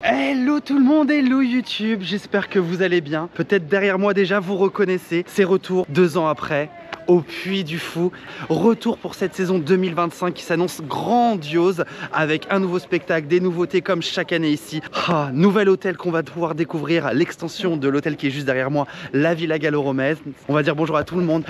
Hello tout le monde, hello YouTube, j'espère que vous allez bien. Peut-être derrière moi déjà vous reconnaissez ces retours 2 ans après au Puy du Fou. Retour pour cette saison 2025 qui s'annonce grandiose avec un nouveau spectacle, des nouveautés comme chaque année ici. Nouvel hôtel qu'on va pouvoir découvrir, l'extension de l'hôtel qui est juste derrière moi, la Villa Gallo-Romaise. On va dire bonjour à tout le monde.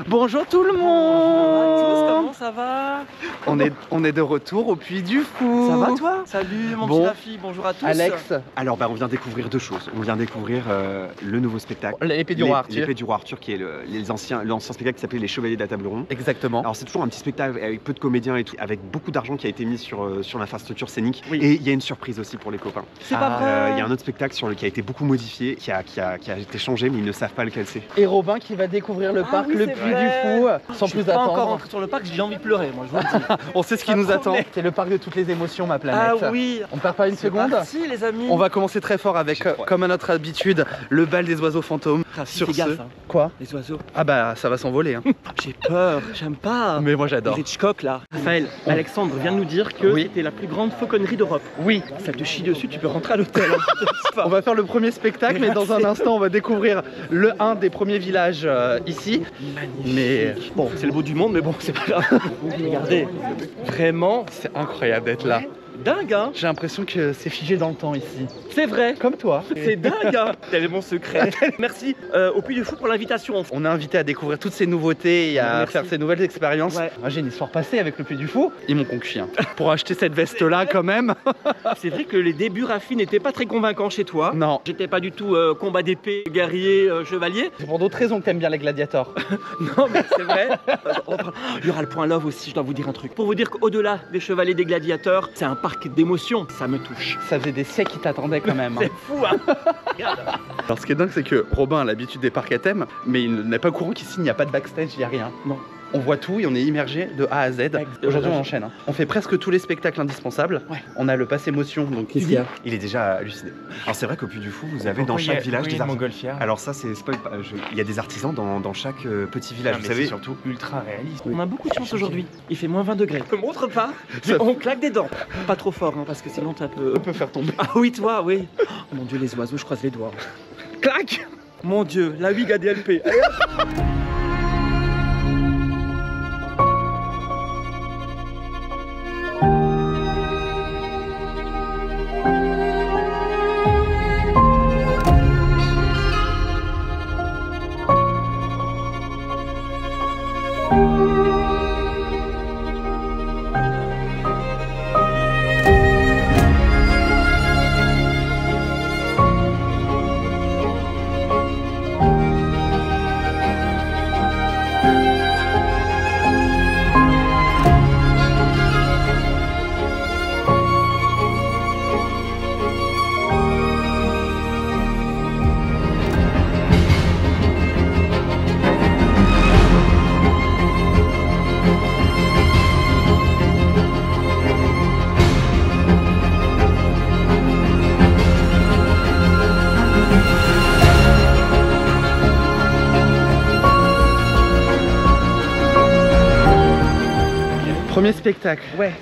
Bonjour tout le monde. Bonjour à tous, comment ça va? On est de retour au Puy du Fou. Ça va toi? Salut mon petit Rafi, bonjour à tous. Alex. Alors on vient découvrir deux choses. On vient découvrir le nouveau spectacle. L'épée du roi Arthur. L'épée du roi Arthur qui est l'ancien spectacle qui s'appelait Les Chevaliers de la Table Ronde. Exactement. Alors c'est toujours un petit spectacle avec peu de comédiens et tout, avec beaucoup d'argent qui a été mis sur l'infrastructure scénique. Oui. Et il y a une surprise aussi pour les copains. C'est pas vrai. Il y a un autre spectacle qui a été beaucoup modifié, qui a été changé mais ils ne savent pas lequel c'est. Et Robin qui va découvrir le parc, oui, le c'est Puy vrai. du Fou, sans Je suis plus pas attendre. encore rentré sur le parc, j'ai envie de pleurer moi je vous le dis. On sait ce qui Ça nous attend. promet. C'est le parc de toutes les émotions, ma planète. Ah oui. On perd pas une seconde. Merci les amis. On va commencer très fort avec, comme à notre habitude, le bal des oiseaux fantômes. Rafi, Sur fais ce, gaffe, hein. quoi? Les oiseaux. Ah bah ça va s'envoler. Hein. J'ai peur, j'aime pas. Mais moi j'adore. Les Hitchcock là. Raphaël, Alexandre vient de nous dire que Oui. c'était la plus grande fauconnerie d'Europe. Oui. Ça te chie dessus, tu peux rentrer à l'hôtel. On va faire le premier spectacle, mais dans un instant on va découvrir un des premiers villages ici. Magnifique. Mais Bon, c'est le bout du monde, mais bon, c'est pas grave. Regardez, vraiment c'est incroyable d'être là. dingue, hein. J'ai l'impression que c'est figé dans le temps ici. C'est vrai. Comme toi. C'est dingue, hein. Tel est mon secret. Merci au Puy du Fou pour l'invitation. On est invité à découvrir toutes ces nouveautés et à Merci. faire ces nouvelles expériences. Ouais. Moi j'ai une histoire passée avec le Puy du Fou. Ils m'ont conquis hein. Pour acheter cette veste là quand même. C'est vrai que les débuts, Rafi, n'étaient pas très convaincants chez toi. Non. J'étais pas du tout combat d'épée, guerrier, chevalier. C'est pour d'autres raisons que t'aimes bien les gladiators. Non, mais c'est vrai. Il y aura le point love aussi, je dois vous dire un truc. Pour vous dire qu'au-delà des chevaliers des gladiateurs, c'est un parc d'émotions. Ça me touche. Ça faisait des siècles qu'ils t'attendaient quand même. Hein. C'est fou, hein. Regarde. Alors ce qui est dingue c'est que Robin a l'habitude des parcs à thème, mais il n'est pas au courant qu'ici il n'y a pas de backstage, il n'y a rien. Non. On voit tout et on est immergé de A à Z. Aujourd'hui on enchaîne. Hein. On fait presque tous les spectacles indispensables. Ouais. On a le pass émotion, donc Qu'est-ce qu'il y a? Il est déjà halluciné. Alors c'est vrai qu'au Puy du Fou vous avez dans chaque village des artisans. Alors ça c'est spoil. Il y a des artisans dans chaque petit village. Vous savez surtout ultra réaliste. On a beaucoup de chance aujourd'hui. Il fait moins 20 degrés. Ne montre pas. Mais on claque des dents. Pas trop fort, hein, parce que sinon ça peut. on peut faire tomber. Ah oui, toi, oui. Oh, mon Dieu, les oiseaux, je croise les doigts. Clac. Mon Dieu, la Wiga DLP. Allez, hop. Premier spectacle. Ouais.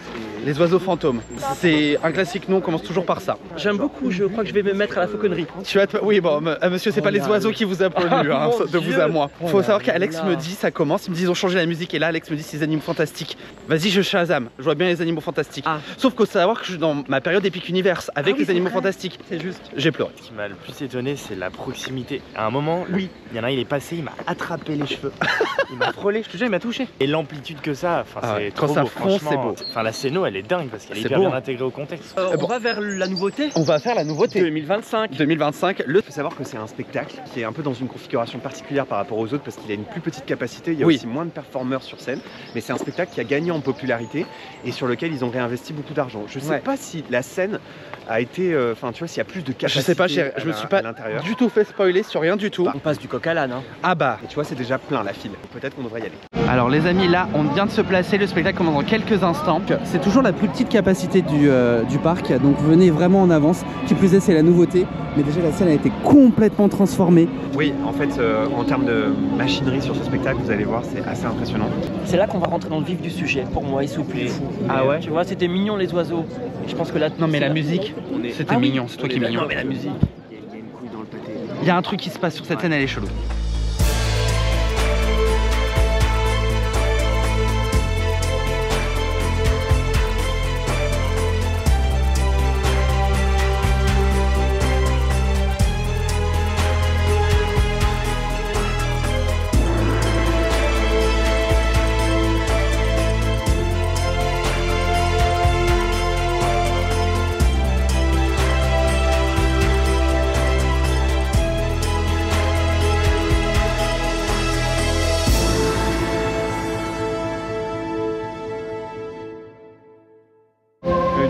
Les oiseaux fantômes. C'est un classique, nom, on commence toujours par ça. J'aime beaucoup, je crois que je vais me mettre à la fauconnerie. Tu vas oui, bon, monsieur, c'est pas les oiseaux qui vous a pollu, hein, Mon de vous Dieu. à moi. Faut savoir qu'Alex là. me dit, ça commence, il me dit, ils ont changé la musique, et là, Alex me dit, c'est les animaux fantastiques. Vas-y, je Shazam, je vois bien les animaux fantastiques. Ah. Sauf qu'il faut savoir que je suis dans ma période Epic Universe, avec oui, les c'est animaux vrai. fantastiques. C'est juste. J'ai pleuré. Ce qui m'a le plus étonné, c'est la proximité. À un moment, Oui. il y en a un, il est passé, il m'a attrapé les cheveux. Il m'a frôlé, je te jure, il m'a touché. Et l'amplitude que ça, enfin, Ah c'est ouais, trop quand ça beau, fronce, franchement. c'est beau. Enfin, la scéno, elle est dingue parce qu'elle est C'est hyper beau. bien intégrée au contexte. On va vers la nouveauté. On va faire la nouveauté. 2025. 2025, Il faut savoir que c'est un spectacle qui est un peu dans une configuration particulière par rapport aux autres parce qu'il a une plus petite capacité, il y a Oui. aussi moins de performeurs sur scène, mais c'est un spectacle qui a gagné en popularité et sur lequel ils ont réinvesti beaucoup d'argent. Je sais Ouais. pas si la scène a été, enfin tu vois, s'il y a plus de capacité. je sais pas, je me à suis pas l'intérieur. du tout fait spoiler sur rien du tout. On passe du coq à l'âne. Hein. Ah bah, Et tu vois, c'est déjà plein la file. Peut-être qu'on devrait y aller. Alors les amis, là on vient de se placer, le spectacle commence dans quelques instants. C'est toujours la plus petite capacité du parc, donc venez vraiment en avance. Qui plus est, c'est la nouveauté, mais déjà la scène a été complètement transformée. Oui, en fait, en termes de machinerie sur ce spectacle, vous allez voir, c'est assez impressionnant. C'est là qu'on va rentrer dans le vif du sujet. Pour moi, ils sont plus fous. Ah ouais. Tu vois, c'était mignon les oiseaux. Et je pense que là, non mais la musique, c'était mignon, c'est toi qui es mignon. Non mais la musique. Il y a une couille dans le pâté. Il y a un truc qui se passe sur cette scène, elle est chelou.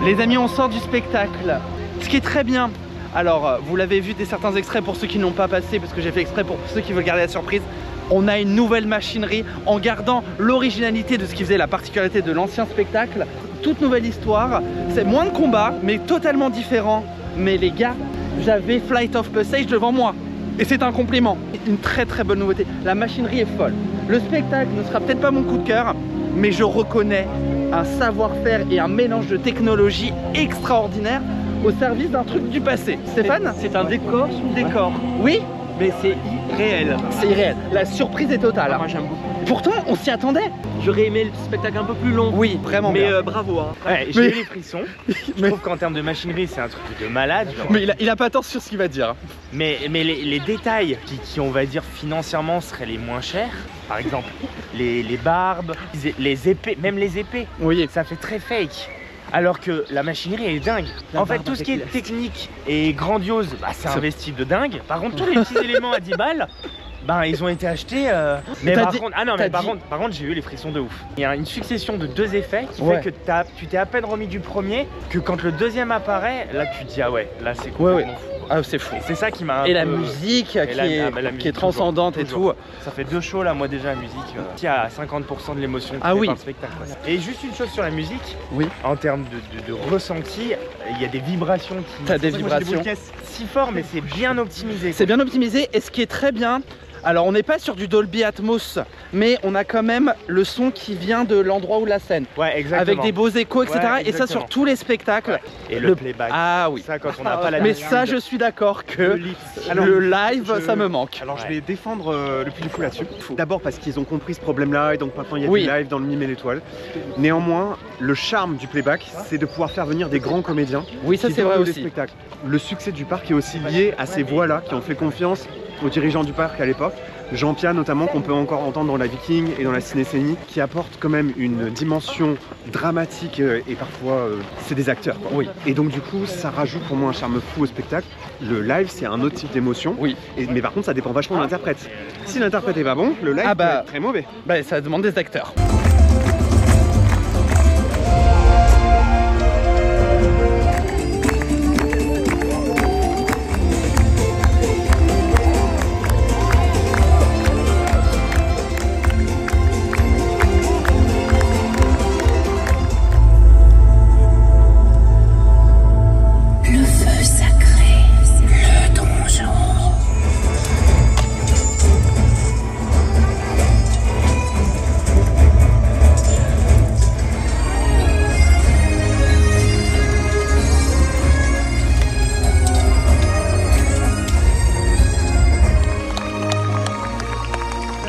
Les amis, on sort du spectacle, ce qui est très bien. Alors, vous l'avez vu, certains extraits pour ceux qui n'ont pas passé, parce que j'ai fait exprès pour ceux qui veulent garder la surprise. On a une nouvelle machinerie en gardant l'originalité de ce qui faisait la particularité de l'ancien spectacle. Toute nouvelle histoire, c'est moins de combats, mais totalement différent. Mais les gars, j'avais Flight of Passage devant moi. Et c'est un compliment. Une très très bonne nouveauté. La machinerie est folle. Le spectacle ne sera peut-être pas mon coup de cœur, mais je reconnais un savoir-faire et un mélange de technologie extraordinaire au service d'un truc du passé. Stéphane? C'est un décor sous décor. Oui, mais c'est irréel. C'est irréel. La surprise est totale. Moi j'aime beaucoup. Pourtant, on s'y attendait. J'aurais aimé le spectacle un peu plus long. Oui, vraiment mais bien. Bravo. Hein. Ouais, j'ai eu les frissons. Je trouve qu'en termes de machinerie, c'est un truc de malade. Genre. Mais il a pas tort sur ce qu'il va dire. Mais les détails qui, on va dire, financièrement seraient les moins chers, par exemple, les barbes, les épées, même les épées, oui. Ça fait très fake. Alors que la machinerie est dingue. En fait, tout ce qui est technique et grandiose, bah, c'est investi de dingue. Par contre, tous les petits éléments à 10 balles, ben, ils ont été achetés. Mais par contre, par contre, j'ai eu les frissons de ouf. Il y a une succession de 2 effets qui fait que tu t'es à peine remis du premier, que quand le deuxième apparaît, là tu te dis ah ouais, là c'est complètement fou. Ah, c'est fou. C'est ça qui m'a un et peu... la musique qui est transcendante toujours. Et tout. Ça fait 2 shows là, moi déjà la musique qui a 50% de l'émotion par le spectacle. Et juste une chose sur la musique, oui. En termes de ressenti, il y a des vibrations qui... T'as des vibrations si fort, mais c'est bien optimisé. C'est bien optimisé et ce qui est très bien, alors on n'est pas sur du Dolby Atmos, mais on a quand même le son qui vient de l'endroit où la scène. Ouais, exactement. Avec des beaux échos, etc. Ouais, et ça sur tous les spectacles. Ouais. Et le playback. Ah oui. Ça, quand on n'a pas la mais ça, je suis d'accord que le live, ça me manque. Alors je vais défendre le Puy du Fou là-dessus. D'abord parce qu'ils ont compris ce problème-là et donc maintenant il y a du live dans le Mime et l'Étoile. Néanmoins, le charme du playback, c'est de pouvoir faire venir des grands comédiens. Oui, ça c'est vrai aussi. Le succès du parc est aussi lié à ces voix-là qui ont fait confiance aux dirigeants du parc à l'époque. Jean-Pierre notamment, qu'on peut encore entendre dans la Viking et dans la Cinécénie, qui apporte quand même une dimension dramatique et parfois c'est des acteurs quoi. Oui. Et donc du coup ça rajoute pour moi un charme fou au spectacle. Le live c'est un autre type d'émotion, oui. Mais par contre ça dépend vachement de l'interprète. Si l'interprète est pas bon, le live peut être très mauvais. Bah ça demande des acteurs.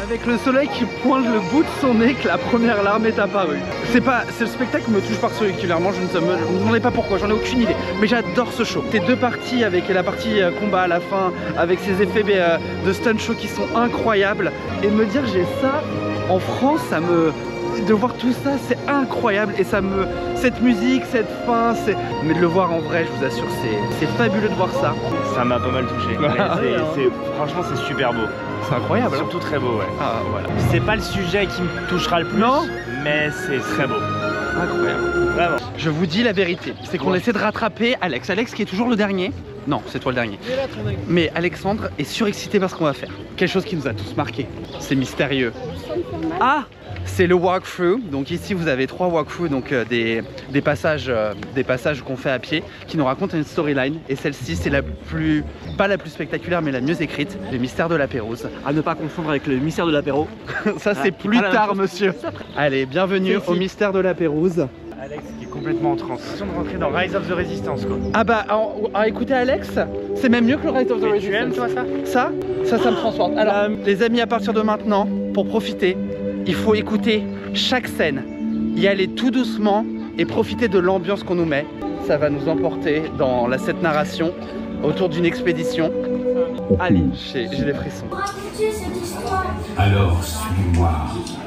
Avec le soleil qui pointe le bout de son nez que la première larme est apparue. C'est le spectacle qui me touche particulièrement, je ne me demandais pas pourquoi, j'en ai aucune idée. Mais j'adore ce show. Ces 2 parties avec la partie combat à la fin, avec ces effets de stunt show qui sont incroyables. Et me dire j'ai ça en France, de voir tout ça, c'est incroyable et cette musique, cette fin, mais de le voir en vrai, je vous assure, c'est fabuleux de voir ça. Ça m'a pas mal touché. Franchement, c'est super beau. C'est incroyable. Surtout très beau, ouais. Ah, voilà. C'est pas le sujet qui me touchera le plus, mais c'est très beau. Incroyable. Vraiment. Je vous dis la vérité, c'est qu'on essaie de rattraper Alex. Alex qui est toujours le dernier. Non, c'est toi le dernier. Mais Alexandre est surexcité par ce qu'on va faire. Quelque chose qui nous a tous marqués. C'est mystérieux. Ah, c'est le walkthrough. Donc ici vous avez 3 walkthroughs, donc des passages qu'on fait à pied qui nous racontent une storyline. Et celle-ci c'est pas la plus spectaculaire mais la mieux écrite, le mystère de la Pérouse. À ne pas confondre avec le mystère de l'apéro. Ça c'est plus tard monsieur. Allez, bienvenue au mystère de la Pérouse. Alex qui est complètement en transe. J'ai l'impression de rentrer dans Rise of the Resistance quoi. Ah bah écoutez Alex, c'est même mieux que le Rise of the Resistance. Tu aimes toi ça? Ça me transporte. Alors les amis, à partir de maintenant, pour profiter, il faut écouter chaque scène, y aller tout doucement et profiter de l'ambiance qu'on nous met. Ça va nous emporter dans cette narration autour d'une expédition. Allez, j'ai les frissons. Alors, suis-moi.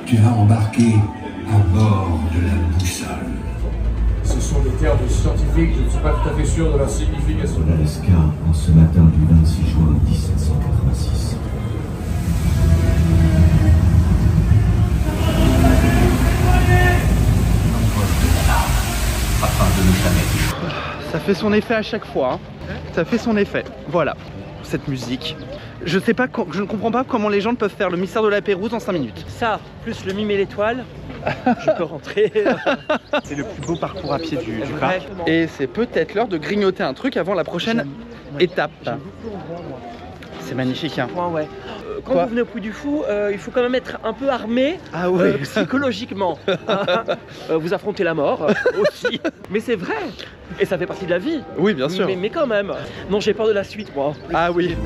Tu vas embarquer à bord de la boussole. Ce sont des termes scientifiques, je ne suis pas tout à fait sûr de leur signification. L'Alaska, en ce matin du 26 juin 1786. Afin de ne jamais échouer. Ça fait son effet à chaque fois. Hein. Ça fait son effet. Voilà, cette musique. Je ne comprends pas comment les gens peuvent faire le mystère de la Pérouse en 5 minutes. Ça, plus le mime et l'étoile, je peux rentrer. C'est le plus beau parcours à pied du parc. Et c'est peut-être l'heure de grignoter un truc avant la prochaine étape. C'est magnifique hein. Ouais. Quand vous venez au Puy du Fou, il faut quand même être un peu armé psychologiquement. Vous affrontez la mort aussi. Mais c'est vrai. Et ça fait partie de la vie. Oui, bien sûr. Mais quand même. Non, j'ai peur de la suite, moi. Ah oui.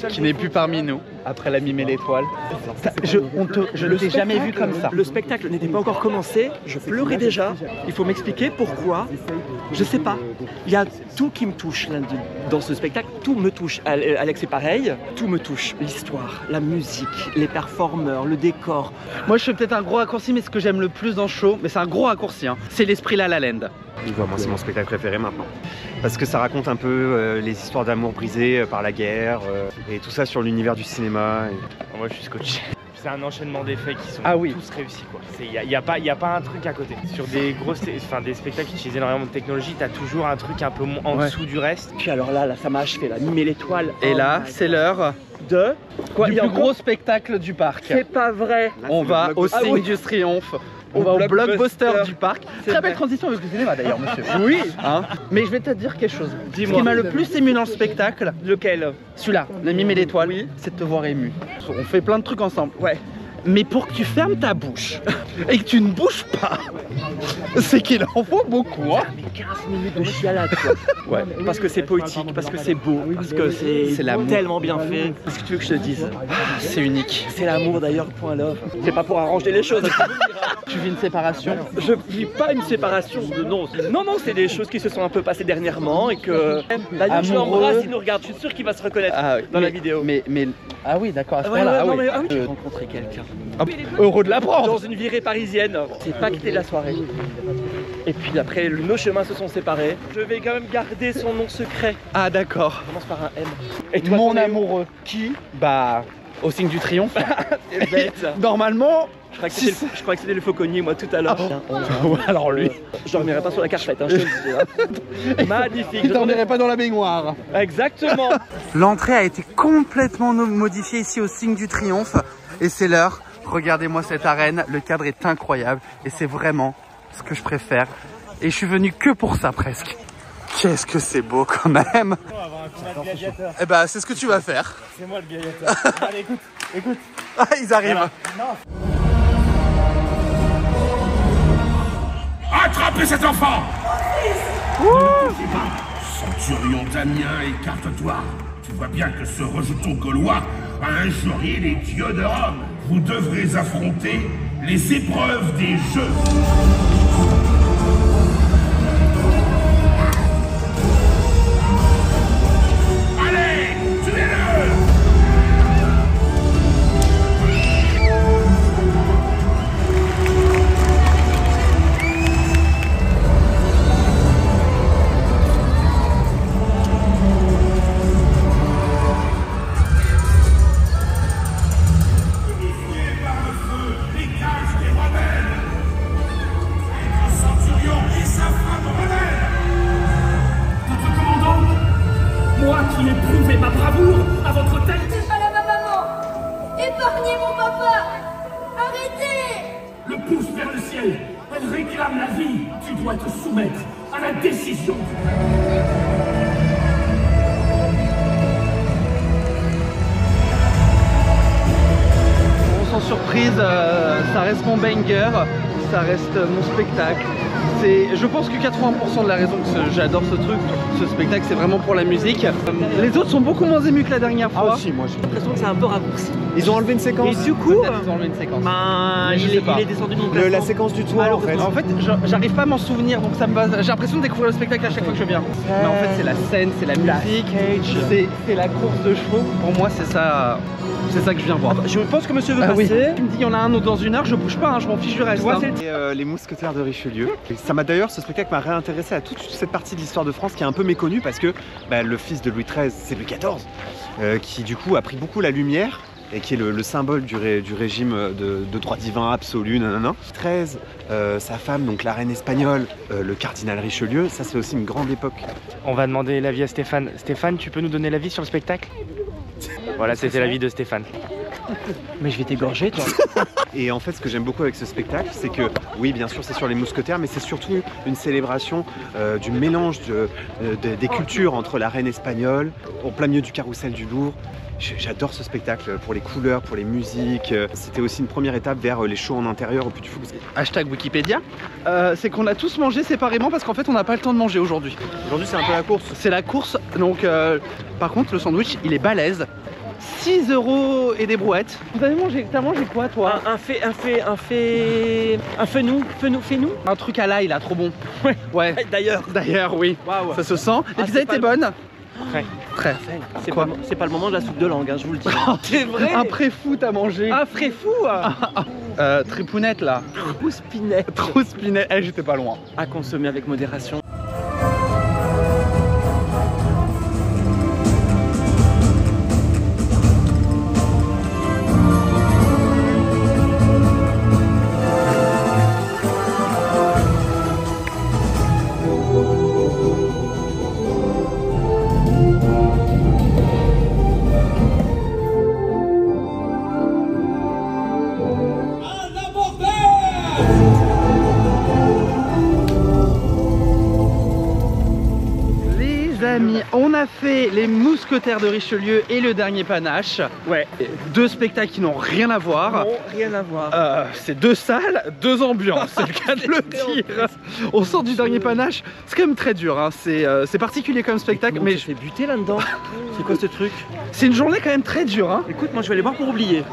Qui n'est plus parmi nous après la mime et l'étoile. Je ne t'ai jamais vu comme ça. Le spectacle n'était pas encore commencé, je pleurais déjà. Il faut m'expliquer pourquoi. Je sais pas. Il y a tout qui me touche là, dans ce spectacle. Tout me touche. Alex c'est pareil. Tout me touche. L'histoire, la musique, les performeurs, le décor. Moi je fais peut-être un gros raccourci, mais ce que j'aime le plus dans le show, mais c'est un gros raccourci, hein, c'est l'esprit La La Land. Moi c'est mon spectacle préféré maintenant. Parce que ça raconte un peu les histoires d'amour brisées par la guerre et tout ça sur l'univers du cinéma. Moi je suis scotché. C'est un enchaînement d'effets qui sont tous réussis quoi. Il n'y a pas un truc à côté. Sur des des spectacles qui utilisent énormément de technologie, tu as toujours un truc un peu en dessous du reste. Puis alors là ça m'a achevé, la mime et l'étoile. Et là c'est l'heure de du plus gros spectacle du parc. C'est pas vrai. Là, on va au Signe du Triomphe. On va au blockbuster du parc. Très belle transition avec le cinéma d'ailleurs, monsieur. Oui. Hein, mais je vais te dire quelque chose. Dis-moi. Ce qui m'a le plus ému dans le spectacle. Lequel? Celui-là, la mime et l'étoile. Oui. C'est de te voir ému. On fait plein de trucs ensemble. Ouais. Mais pour que tu fermes ta bouche et que tu ne bouges pas, c'est qu'il en faut beaucoup. Hein. Mais 15 minutes de chialade quoi. Ouais. Parce que c'est poétique, parce que c'est beau, parce que c'est tellement bien fait. Qu'est-ce que tu veux que je te dise? C'est unique. C'est l'amour d'ailleurs, point love. C'est pas pour arranger les choses. Tu vis une séparation? Je vis pas une séparation. Non, c'est des choses qui se sont un peu passées dernièrement et que d'ailleurs je l'embrasse, il nous regarde. Je suis sûr qu'il va se reconnaître dans la vidéo. Mais ah oui, d'accord. À ce point-là. J'ai rencontré quelqu'un. Heureux de l'apprendre. Dans une virée parisienne. C'est pas quitté la soirée. Et puis après, nos chemins se sont séparés. Je vais quand même garder son nom secret. Ah d'accord. Commence par un M. Et toi, mon amoureux. Qui? Bah, au Signe du Triomphe. Normalement. Je crois que c'était le fauconnier moi tout à l'heure. Alors lui. Je dormirai pas sur la carpette, hein, je te le dis. Hein. Magnifique. Je dormirai pas dans la baignoire. Exactement. L'entrée a été complètement modifiée ici au Signe du Triomphe. Et c'est l'heure. Regardez-moi cette arène. Le cadre est incroyable. Et c'est vraiment ce que je préfère. Et je suis venu que pour ça presque. Qu'est-ce que c'est beau quand même. On va avoir un combat de gladiateurs. Eh bah c'est ce que tu vas faire. C'est moi le gladiateur. Allez écoute. Ah, ils arrivent. Voilà. Non. Attrapez cet enfant! Centurion Damien, écarte-toi. Tu vois bien que ce rejeton gaulois a injurié les dieux de Rome. Vous devrez affronter les épreuves des jeux. Allez, tuez-le! Elle réclame la vie. Tu dois te soumettre à la décision. Sans surprise, ça reste mon banger, ça reste mon spectacle. Je pense que 80% de la raison que j'adore ce truc, ce spectacle, c'est vraiment pour la musique. Les autres sont beaucoup moins émus que la dernière fois. Ah si, moi j'ai l'impression que c'est un peu raccourci. Ils ont enlevé une séquence. Et du coup, Ils ont enlevé une séquence. il est descendu de mon classement. La séquence du toit en fait. En fait, j'arrive pas à m'en souvenir, donc ça me va. J'ai l'impression de découvrir le spectacle à chaque fois que je viens. Mais en fait, c'est la scène, c'est la musique, c'est la course de chevaux. Pour moi, c'est ça que je viens voir. Je pense que monsieur veut Oui. passer. Tu me dis il y en a un autre dans une heure, je bouge pas, hein, je m'en fiche du reste. Hein. Et, les mousquetaires de Richelieu. Et ça m'a d'ailleurs, ce spectacle m'a réintéressé à toute cette partie de l'histoire de France qui est un peu méconnue parce que le fils de Louis XIII, c'est Louis XIV, qui du coup a pris beaucoup la lumière et qui est le symbole du régime de droit divin absolu, nanana. 13, sa femme, donc la reine espagnole, le cardinal Richelieu, ça c'est aussi une grande époque. On va demander l'avis à Stéphane. Stéphane, tu peux nous donner l'avis sur le spectacle? Voilà, c'était l'avis de Stéphane. Mais je vais t'égorger, toi. Et en fait, ce que j'aime beaucoup avec ce spectacle, c'est que, oui, bien sûr, c'est sur les mousquetaires, mais c'est surtout une célébration du mélange des cultures entre la reine espagnole, au plein milieu du carrousel du Louvre. J'adore ce spectacle pour les couleurs, pour les musiques. C'était aussi une première étape vers les shows en intérieur au Puy du Fou. Hashtag Wikipédia, c'est qu'on a tous mangé séparément parce qu'en fait on n'a pas le temps de manger aujourd'hui. Aujourd'hui, c'est un peu la course. C'est la course, donc par contre le sandwich il est balèze. 6 € et des brouettes. T'as mangé quoi toi? Un fenu. Un truc à l'ail là, trop bon. Ouais. D'ailleurs oui. Waouh. Ça se sent. Les pizzas étaient bonnes. Très. C'est pas le moment de la soupe de langue, hein, je vous le dis. C'est vrai. Un pré-foot à manger. Un frais fou. Tripounette là. Trouspinette. Trouspinette. J'étais pas loin. À consommer avec modération. On a fait les mousquetaires de Richelieu et le dernier panache. Ouais. Deux spectacles qui n'ont rien à voir. Non, rien à voir. C'est deux salles, deux ambiances, c'est le cas de le dire. On sort du dernier panache, c'est quand même très dur, hein. C'est particulier comme spectacle. Mais je fais buter là-dedans. C'est quoi ce truc? C'est une journée quand même très dure, hein. Écoute, moi je vais aller voir pour oublier.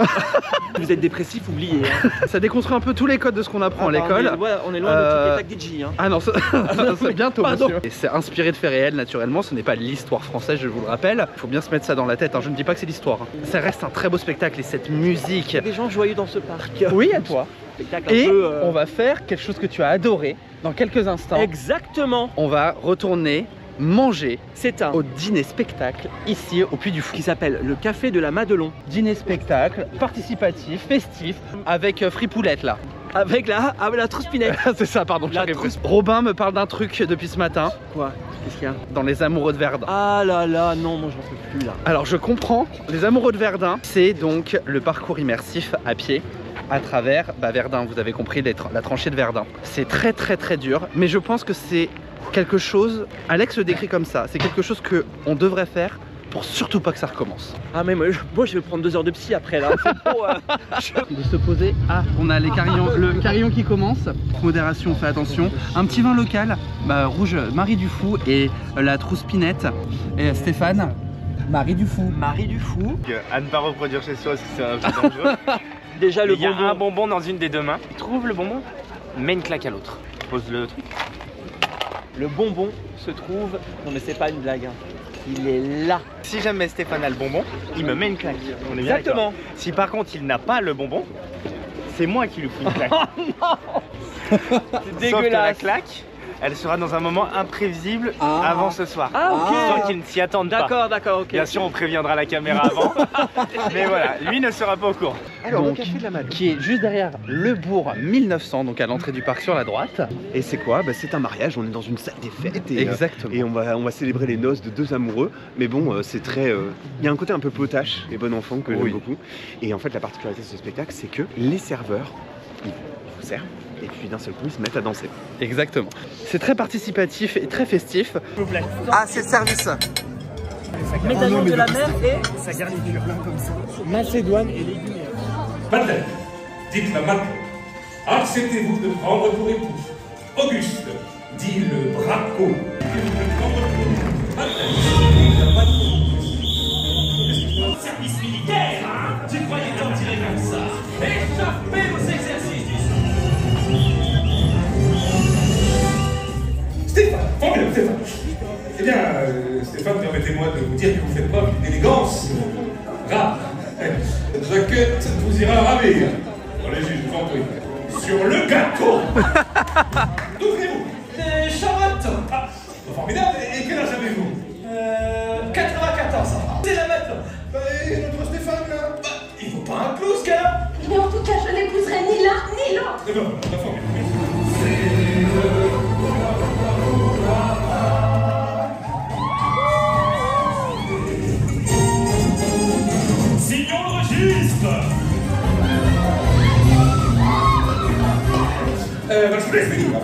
Vous êtes dépressif, oubliez. Hein. Ça déconstruit un peu tous les codes de ce qu'on apprend à l'école. On est loin de Tic Tac DJ. Hein. Ah non, c'est bientôt, monsieur. Et c'est inspiré de faits réels, naturellement. Ce n'est pas l'histoire française, je vous le rappelle. Il faut bien se mettre ça dans la tête, hein. Je ne dis pas que c'est l'histoire. Hein. Ça reste un très beau spectacle et cette musique. Il y a des gens joyeux dans ce parc. Oui, à toi. Spectacle et un peu, on va faire quelque chose que tu as adoré dans quelques instants. Exactement. On va retourner manger. C'est un au dîner spectacle ici au Puy du Fou qui s'appelle le Café de la Madelon. Dîner spectacle participatif, festif avec fripoulette là. Avec la trouspinette. C'est ça, pardon. Robin me parle d'un truc depuis ce matin. Quoi? Qu'est-ce qu'il y a? Dans les amoureux de Verdun. Ah là là, non, moi j'en peux plus là. Alors je comprends. Les amoureux de Verdun, c'est donc le parcours immersif à pied à travers Verdun. Vous avez compris, la tranchée de Verdun. C'est très dur, mais je pense que c'est quelque chose, Alex le décrit comme ça, c'est quelque chose qu'on devrait faire pour surtout pas que ça recommence. Ah mais moi je vais prendre 2 heures de psy après là. De se poser. Ah, on a les carillons, le carillon qui commence. Modération, fais attention. Un petit vin local, rouge Marie du Fou et la trouspinette. Et Stéphane, Marie du Fou. Marie du Fou. À ne pas reproduire chez soi parce que c'est un peu dangereux. Déjà le bonbon. Il y a un bonbon dans une des deux mains. Trouve le bonbon, mets une claque à l'autre. Pose le truc. Le bonbon se trouve... Non mais c'est pas une blague, hein. Il est là. Si jamais Stéphane a le bonbon, il me met une claque. On est bien. Exactement. Si par contre il n'a pas le bonbon, c'est moi qui lui fous une claque. Oh non. C'est dégueulasse. Sauf que la claque, elle sera dans un moment imprévisible avant ce soir. Ah ok. Histoire qu'il ne s'y attende pas. D'accord, ok. Bien sûr on préviendra la caméra avant. Mais voilà, lui ne sera pas au courant. Alors, donc, le Café de la Madelon, qui est juste derrière le bourg 1900, donc à l'entrée du parc sur la droite. Et c'est quoi? C'est un mariage, on est dans une salle des fêtes et, exactement. Et on va célébrer les noces de deux amoureux. Mais bon, c'est très... Il y a un côté un peu potache et bon enfant que j'aime beaucoup. Et en fait, la particularité de ce spectacle, c'est que les serveurs, ils vous servent. et puis d'un seul coup ils se mettent à danser. Exactement. C'est très participatif et très festif. S'il vous plaît. Ah, c'est le service. Médaillon de la mer et Sa garniture, là, comme ça. Macédoine et légumes. Madeleine, dites-la maintenant. Acceptez-vous de prendre pour époux Auguste, dit le Braco. Service militaire, hein? Tu croyais t'en tirer comme ça? Échappez vos exercices! Stéphane, formidable Stéphane. Eh bien, Stéphane, permettez-moi de vous dire que vous faites preuve d'une élégance rare. Jaquette vous ira ravir. Allez-y, je vous en prie. Sur le gâteau. D'ouvrez-vous. Des charlottes! Ah, formidable. Et quel âge avez-vous? 94 ans. C'est la maintenant. Et notre Stéphane, là? Bah, il faut pas un clou, ce gars-là! Mais en tout cas, je n'épouserai ni l'un ni l'autre. Eh ben, voilà, formidable. Signons le registre! Bah, je vous laisse venir.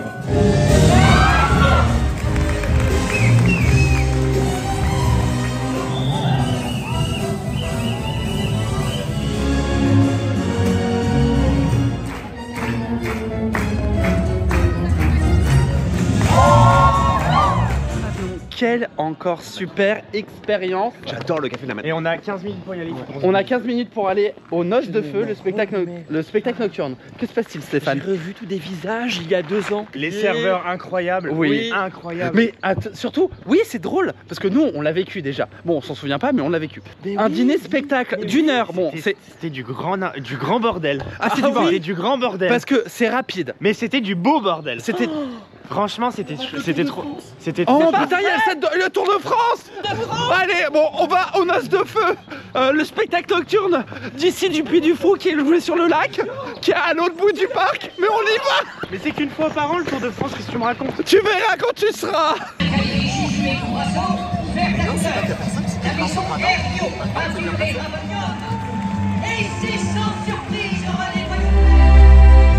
Quelle encore super expérience. J'adore le café de la matinée. Et on a 15 minutes pour y aller. On a 15 minutes pour aller aux Noces de Feu, le spectacle nocturne. Que se passe-t-il, Stéphane? j'ai revu tous des visages il y a 2 ans. Les serveurs incroyables. Oui. Incroyables. Mais surtout, oui, c'est drôle, parce que nous, on l'a vécu déjà. Bon, on s'en souvient pas, mais on l'a vécu. Mais Un oui. dîner-spectacle d'une heure, bon, c'est... C'était du grand bordel. Ah, c'est du bordel. C'était du grand bordel. Parce que c'est rapide. Mais c'était du beau bordel. C'était... Franchement, c'était trop. C'était Oh trop. putain, il y a le Tour de France. Allez, bon, on va aux Noces de Feu, le spectacle nocturne d'ici du Puy du Fou qui est joué sur le lac, qui est à l'autre bout du parc, mais on y va. Mais c'est qu'une fois par an le Tour de France, qu'est-ce que tu me racontes? Tu verras quand tu seras. Et c'est sans surprise, on va les voyous.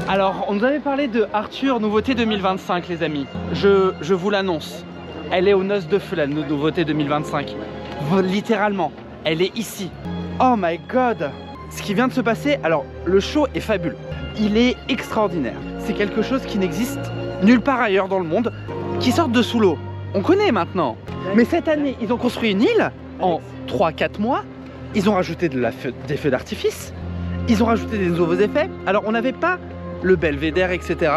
Alors, on nous avait parlé de Arthur, nouveauté 2025, les amis. Je vous l'annonce. Elle est aux Noces de Feu, la nouveauté 2025. Littéralement, elle est ici. Oh my god! Ce qui vient de se passer, alors, le show est fabuleux. Il est extraordinaire. C'est quelque chose qui n'existe nulle part ailleurs dans le monde, qui sort de sous l'eau. On connaît maintenant. Mais cette année, ils ont construit une île en 3-4 mois. Ils ont rajouté des feux d'artifice. Ils ont rajouté des nouveaux effets. Alors, on n'avait pas le belvédère, etc.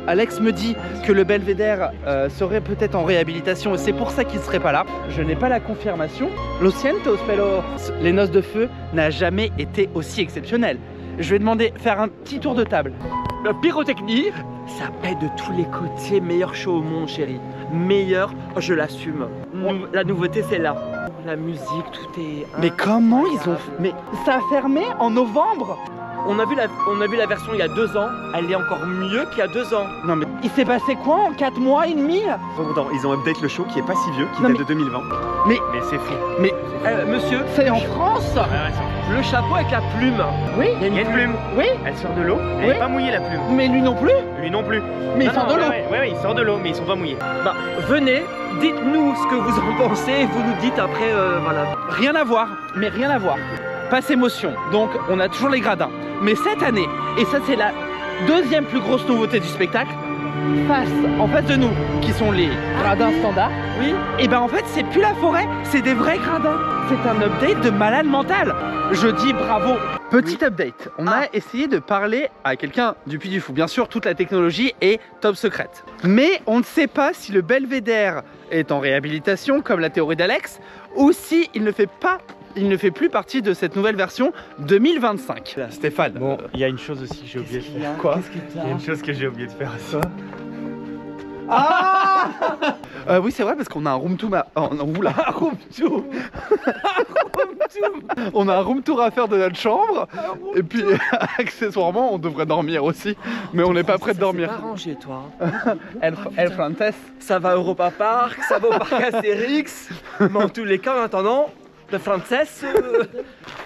Alex me dit que le belvédère serait peut-être en réhabilitation et c'est pour ça qu'il ne serait pas là. Je n'ai pas la confirmation. Lo siento, pero les Noces de Feu n'a jamais été aussi exceptionnel. Je vais demander faire un petit tour de table. La pyrotechnie, ça paie de tous les côtés. Meilleur show au monde, chérie. Meilleur, je l'assume. La nouveauté, c'est là. La musique, tout est... Mais comment ils ont... Mais ça a fermé en novembre. On a vu la version il y a 2 ans. Elle est encore mieux qu'il y a 2 ans. Non mais il s'est passé quoi en 4 mois et demi? Ils ont update le show qui est pas si vieux, qui Non, date mais- de 2020. Mais c'est fou. Mais Monsieur, c'est en France? le chapeau avec la plume. Oui. Il y a une plume. Oui. Elle sort de l'eau. Elle Oui. n'est pas mouillée la plume. Mais lui non plus. Lui non plus. Mais il Non, sort non, de l'eau. Ouais, il sort de l'eau, mais ils sont pas mouillés. Bah, venez, dites-nous ce que vous en pensez et vous nous dites après, voilà. Rien à voir, mais rien à voir. Passe émotion. Donc on a toujours les gradins. Mais cette année, et ça c'est la deuxième plus grosse nouveauté du spectacle, en face de nous, qui sont les gradins standards, oui, et ben en fait c'est plus la forêt, c'est des vrais gradins. C'est un update de malade mental. Je dis bravo. Petit update, on a essayé de parler à quelqu'un du Puy du Fou. Bien sûr, toute la technologie est top secrète. Mais on ne sait pas si le belvédère est en réhabilitation, comme la théorie d'Alex, ou si il ne fait plus partie de cette nouvelle version 2025. Stéphane. Bon, il y a une chose aussi que j'ai oublié de faire. Quoi? Il y a une chose que j'ai oublié de faire. Ça. Ah oui, c'est vrai parce qu'on a un room tour on a un room tour à faire de notre chambre et puis accessoirement on devrait dormir aussi, mais on n'est pas prêt de dormir. C'est pas rangé toi. El Frances. Ça va à Europa Park, ça va au parc Astérix, mais en tous les cas en attendant, le Frances,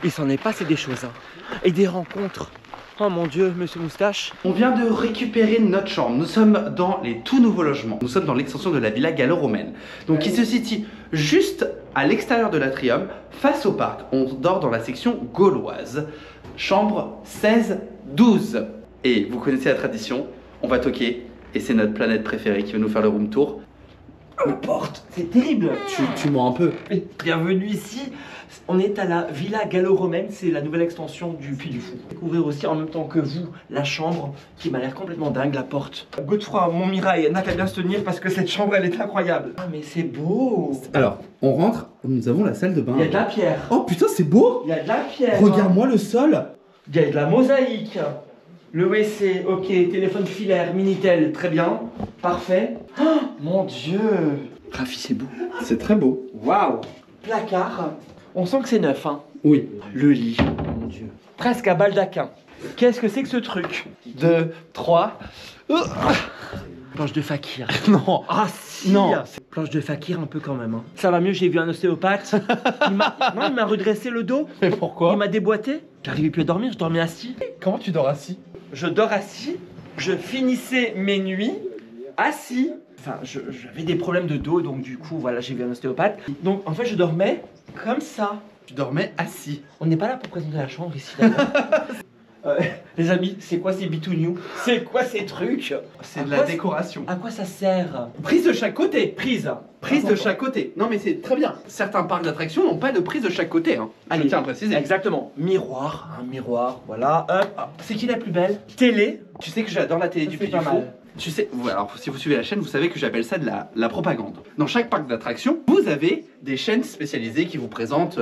il s'en est passé des choses et des rencontres. Oh mon Dieu, monsieur Moustache. On vient de récupérer notre chambre. Nous sommes dans les tout nouveaux logements. Nous sommes dans l'extension de la villa gallo-romaine. Donc qui se situe juste à l'extérieur de l'atrium, face au parc. On dort dans la section gauloise. Chambre 16-12. Et vous connaissez la tradition, on va toquer. Et c'est notre planète préférée qui va nous faire le room tour. La porte, c'est terrible. Tu mens un peu. Bienvenue ici. On est à la Villa Gallo-Romaine, c'est la nouvelle extension du Puy du Fou. Découvrir aussi en même temps que vous la chambre qui m'a l'air complètement dingue, la porte. Godefroy, mon Mirail, n'a qu'à bien se tenir parce que cette chambre elle est incroyable. Ah mais c'est beau. Alors, on rentre, nous avons la salle de bain. Il y a de la pierre. Oh putain, c'est beau. Il y a de la pierre. Regarde-moi le sol. Il y a de la mosaïque. Le WC, ok, téléphone filaire, Minitel, très bien, parfait. Oh, mon Dieu. Rafi, c'est beau. C'est très beau. Waouh. Placard. On sent que c'est neuf, hein. Oui. Le lit, mon Dieu. Presque à baldaquin. Qu'est-ce que c'est que ce truc? 2, 3. Planche de fakir. Non. Ah si. Non. Planche de fakir un peu quand même. Hein. Ça va mieux, j'ai vu un ostéopathe. Il m'a redressé le dos. Mais pourquoi? Il m'a déboîté. J'arrivais plus à dormir, je dormais assis. Comment tu dors assis? Je dors assis. Je finissais mes nuits assis. Enfin, j'avais des problèmes de dos, donc du coup, voilà, j'ai vu un ostéopathe. Donc, en fait, je dormais comme ça. Tu dormais assis. On n'est pas là pour présenter la chambre ici, d'ailleurs. Les amis, c'est quoi ces bitounious? C'est quoi ces trucs? C'est de la décoration. À quoi ça sert? Prise de chaque côté. Prise De chaque côté. Non mais c'est très bien. Certains parcs d'attractions n'ont pas de prise de chaque côté. Hein. Allez, je tiens à préciser. Exactement. Miroir, un miroir, voilà. Hop. C'est qui la plus belle? Télé. Tu sais que j'adore la télé du Puy du Fou. Tu sais, alors si vous suivez la chaîne, vous savez que j'appelle ça de la propagande. Dans chaque parc d'attractions, vous avez des chaînes spécialisées qui vous présentent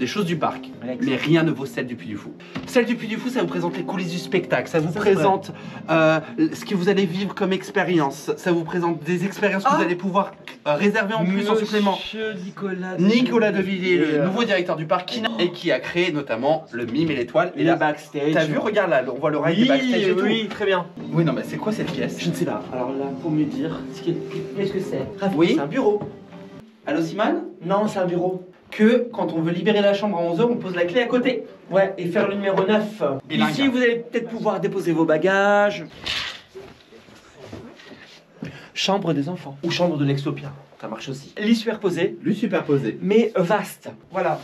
des choses du parc. Mais rien ne vaut celle du Puy du Fou. Celle du Puy du Fou, ça vous présente les coulisses du spectacle, ça vous présente ce que vous allez vivre comme expérience, ça vous présente des expériences que vous allez pouvoir réserver en plus en supplément. Nicolas de Villiers, le nouveau directeur du parc, qui a créé notamment le mime et l'étoile. Et la backstage. T'as vu, regarde là, on voit le rail des backstage et tout. Oui, très bien. Oui, non, mais c'est quoi cette pièce? Je ne sais pas. Alors là, pour me dire, qu'est-ce que c'est? Oui. C'est un bureau. Allô, Simone? Non, c'est un bureau. Que quand on veut libérer la chambre à 11h, on pose la clé à côté. Ouais, et faire le numéro 9. Bilingue. Ici, vous allez peut-être pouvoir déposer vos bagages. Chambre des enfants. Ou chambre de l'extopia. Ça marche aussi. Lit superposé. Lui superposé. Mais vaste. Voilà.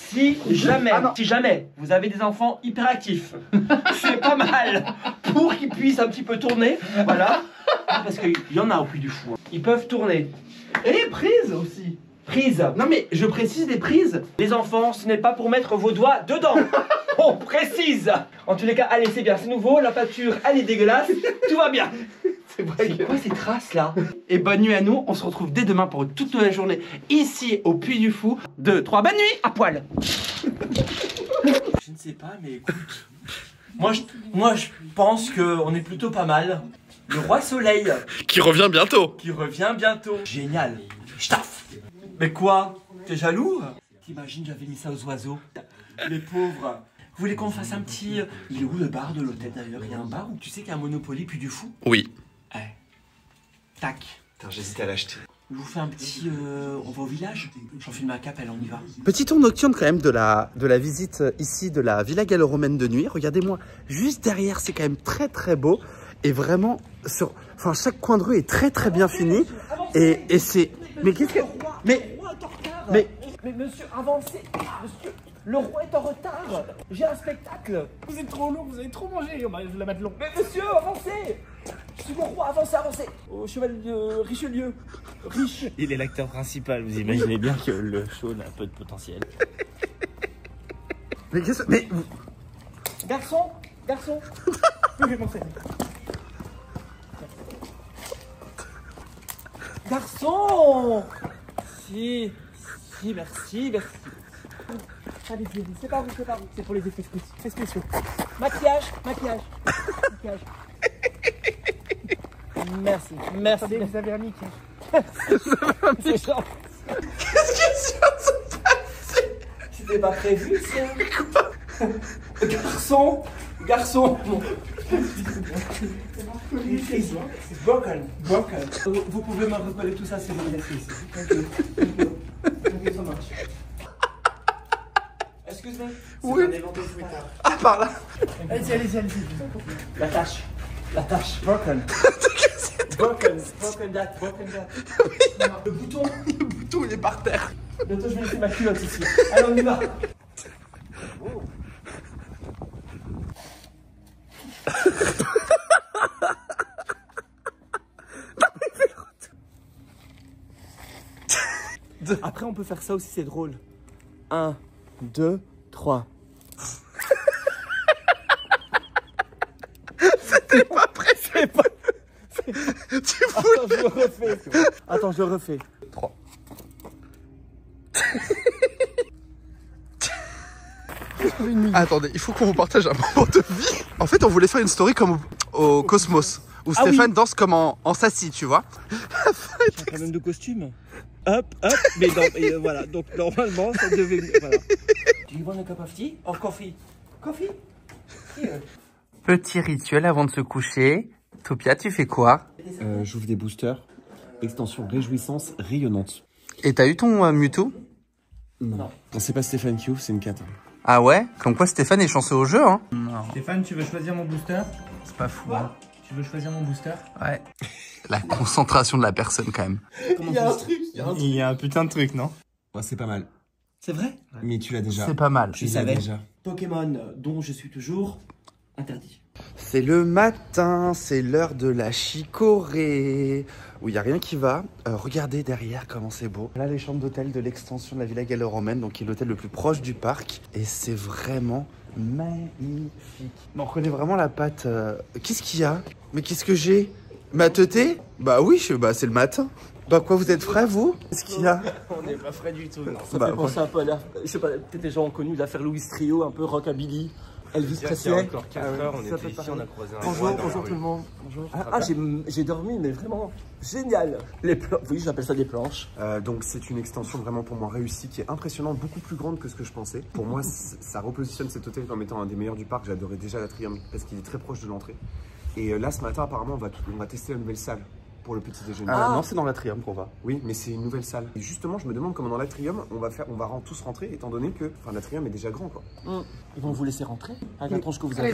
Si jamais vous avez des enfants hyperactifs, c'est pas mal pour qu'ils puissent un petit peu tourner. Voilà. Parce qu'il y en a au Puy du Fou. Ils peuvent tourner. Et prise aussi. Prise. Non mais je précise des prises. Les enfants, ce n'est pas pour mettre vos doigts dedans. On précise. En tous les cas, allez, c'est bien, c'est nouveau. La peinture, elle est dégueulasse. Tout va bien. C'est vrai. C'est quoi ces traces là? Et bonne nuit à nous. On se retrouve dès demain pour une toute nouvelle journée ici au Puy du Fou. 2, 3, bonne nuit. À poil. Je ne sais pas, mais écoute. Moi, je pense qu'on est plutôt pas mal. Le roi soleil. Qui revient bientôt. Génial. Staff. Mais quoi? T'es jaloux? T'imagines, j'avais mis ça aux oiseaux. Les pauvres. Vous voulez qu'on fasse un petit... Il est où le bar de l'hôtel d'ailleurs? Il y a un bar où tu sais qu'il y a un Monopoly Puy du Fou? Oui. Tac. Putain, j'hésite à l'acheter. Je vous fais un petit... On va au village? J'enfile ma cape, on y va. Petit tour nocturne quand même de la visite ici de la Villa gallo-romaine de nuit. Regardez-moi, juste derrière, c'est quand même très très beau. Et vraiment, chaque coin de rue est très très bien fini. Et c'est... Mais qu'est-ce que... Mais monsieur, avancez. Monsieur, le roi est en retard. J'ai un spectacle. Vous êtes trop lourd, vous avez trop mangé. On va la mettre long. Mais monsieur, avancez. Je suis mon roi, avancez, avancez. Au cheval de Richelieu. Riche. Il est l'acteur principal, vous imaginez bien que le show a un peu de potentiel. Mais qu'est-ce que... Mais... Garçon, garçon. Oui, mon frère. Garçon. Si, merci. Allez-y, c'est pas vous, c'est pour les effets spéciaux. Maquillage. Merci. Attendez, vous avez un mic. C'est gentil. Qu'est-ce qui se passe? C'était pas prévu, ça. Garçon. Bon. C'est broken. Vous pouvez me recoller tout ça, c'est mon exercice. Ok, ça marche. Excuse-moi. Oui. Ah, par là. Allez-y. La tâche. Broken. Broken that. Le bouton, il est par terre. bientôt je vais laisser ma culotte ici. Allez, on y va. Après, on peut faire ça aussi, c'est drôle. 1, 2, 3. C'était pas pressé. Attends, je le refais. 3. Attendez, il faut qu'on vous partage un moment de vie. En fait, on voulait faire une story comme au Cosmos, où Stéphane danse comme en Sassy, tu vois. J'ai quand même de costume. Hop, mais non, voilà. Donc normalement, ça devait. Voilà. Do you want a cup of tea or coffee? Coffee? Here. Petit rituel avant de se coucher. Topia, tu fais quoi? J'ouvre des boosters. Extension réjouissance rayonnante. Et t'as eu ton Mewtwo? Non. C'est pas Stéphane qui ouvre, c'est une cata. Ah ouais? Comme quoi Stéphane est chanceux au jeu, hein? Non. Stéphane, tu veux choisir mon booster? C'est pas fou, hein? Tu veux choisir mon booster? Ouais. La concentration de la personne, quand même. Il y a un truc. Il y a un putain de truc, non? Ouais, c'est pas mal. C'est vrai? Mais tu l'as déjà. C'est pas mal. Tu l'as déjà. Pokémon dont je suis toujours interdit. C'est le matin, c'est l'heure de la chicorée, où il n'y a rien qui va. Regardez derrière comment c'est beau. Là, les chambres d'hôtel de l'extension de la Villa Gallo-Romaine, donc qui est l'hôtel le plus proche du parc. Et c'est vraiment magnifique. On reconnaît vraiment la patte. Qu'est-ce qu'il y a? Mais qu'est-ce que j'ai? Ma teuté? Bah oui, c'est le matin. Bah quoi, vous êtes frais, vous? Qu'est-ce qu'il y a? On n'est pas frais du tout, non. Ça fait penser un peu à je sais pas, peut-être des gens ont connu l'affaire Louis Trio, un peu rockabilly. Elvis Presley. Il y a encore 4 heures, on était ici, on a croisé un Bonjour tout le monde. Bonjour. J'ai dormi, mais vraiment génial. Oui, j'appelle ça des planches. Donc c'est une extension vraiment pour moi réussie, qui est impressionnante, beaucoup plus grande que ce que je pensais. Pour moi, ça repositionne cet hôtel comme étant un des meilleurs du parc. J'adorais déjà l'Atrium parce qu'il est très proche de l'entrée. Et là, ce matin, apparemment, on va tester la nouvelle salle pour le petit déjeuner. Non, c'est dans l'Atrium qu'on va. Oui, mais c'est une nouvelle salle. Et justement, je me demande comment dans l'Atrium, on va tous rentrer, étant donné que l'Atrium est déjà grand, quoi. Ils vont vous laisser rentrer avec la tronche que vous avez.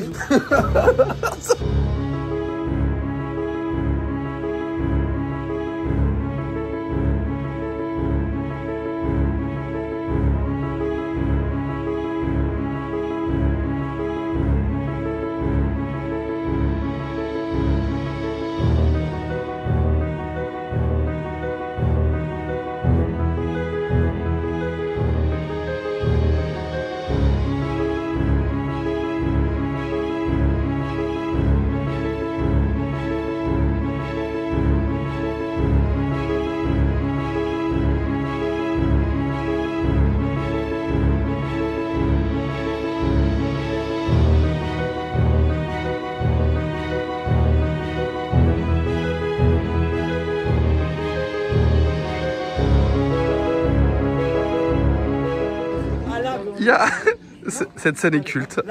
Cette scène est culte.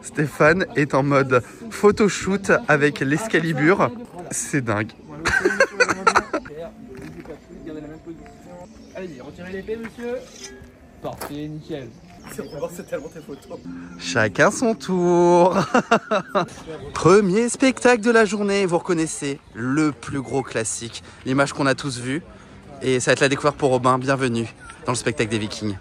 Stéphane est en mode photoshoot avec l'Excalibur. C'est dingue. Allez-y, retirez l'épée, monsieur. Parfait, nickel. C'est tellement tes photos. Chacun son tour. Premier spectacle de la journée. Vous reconnaissez le plus gros classique. L'image qu'on a tous vue. Et ça va être la découverte pour Robin. Bienvenue dans le spectacle des Vikings.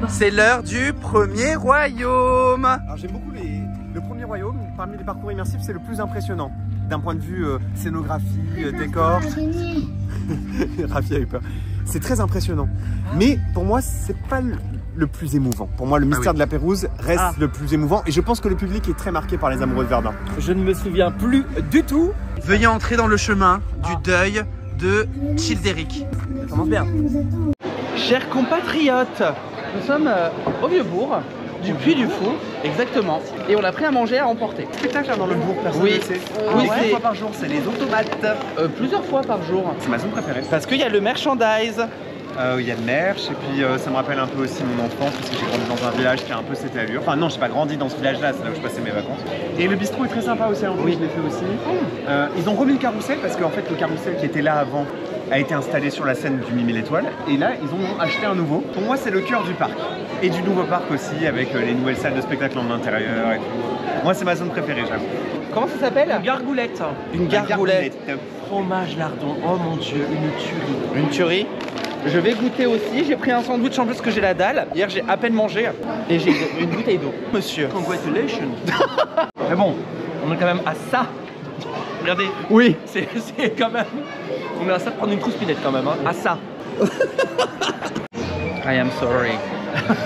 C'est l'heure du premier royaume. Alors j'aime beaucoup le premier royaume. Parmi les parcours immersifs, c'est le plus impressionnant. D'un point de vue scénographie, décor. Rafi a eu peur. C'est très impressionnant. Mais pour moi, c'est pas le plus émouvant. Pour moi, le mystère de la Pérouse reste le plus émouvant. Et je pense que le public est très marqué par les amoureux de Verdun. Je ne me souviens plus du tout. Veuillez entrer dans le chemin du deuil de Childéric. Ça commence bien. Chers compatriotes, nous sommes au Vieux-Bourg, du Puy du Fou, exactement. Et on a pris à manger à emporter. Spectacle dans le bourg, personne Oui, ne le sait. oui, Une fois par jour, c'est les automates. Plusieurs fois par jour. C'est ma zone préférée. Parce qu'il y a le merchandise. Il y a le merch, et puis ça me rappelle un peu aussi mon enfance, parce que j'ai grandi dans un village qui a un peu cette allure. Enfin non, j'ai pas grandi dans ce village-là, c'est là où je passais mes vacances. Et le bistrot est très sympa aussi, je l'ai fait aussi. Ils ont remis le carrousel, parce qu'en fait le carrousel qui était là avant a été installé sur la scène du Mimi l'Étoile, et là ils ont acheté un nouveau. Pour moi c'est le cœur du parc, et du nouveau parc aussi, avec les nouvelles salles de spectacle en intérieur et tout. Moi c'est ma zone préférée, j'avoue. Comment ça s'appelle? Une gargoulette. Une gargoulette. Fromage lardon, oh mon dieu, une tuerie. Une tuerie. Je vais goûter aussi, j'ai pris un sandwich en plus que j'ai la dalle. Hier j'ai à peine mangé et j'ai une bouteille d'eau. Monsieur. Congratulations. Mais bon, on est quand même à ça. Regardez. Oui. C'est quand même... On est à ça de prendre une trouspinette quand même, hein. À ça. I am sorry.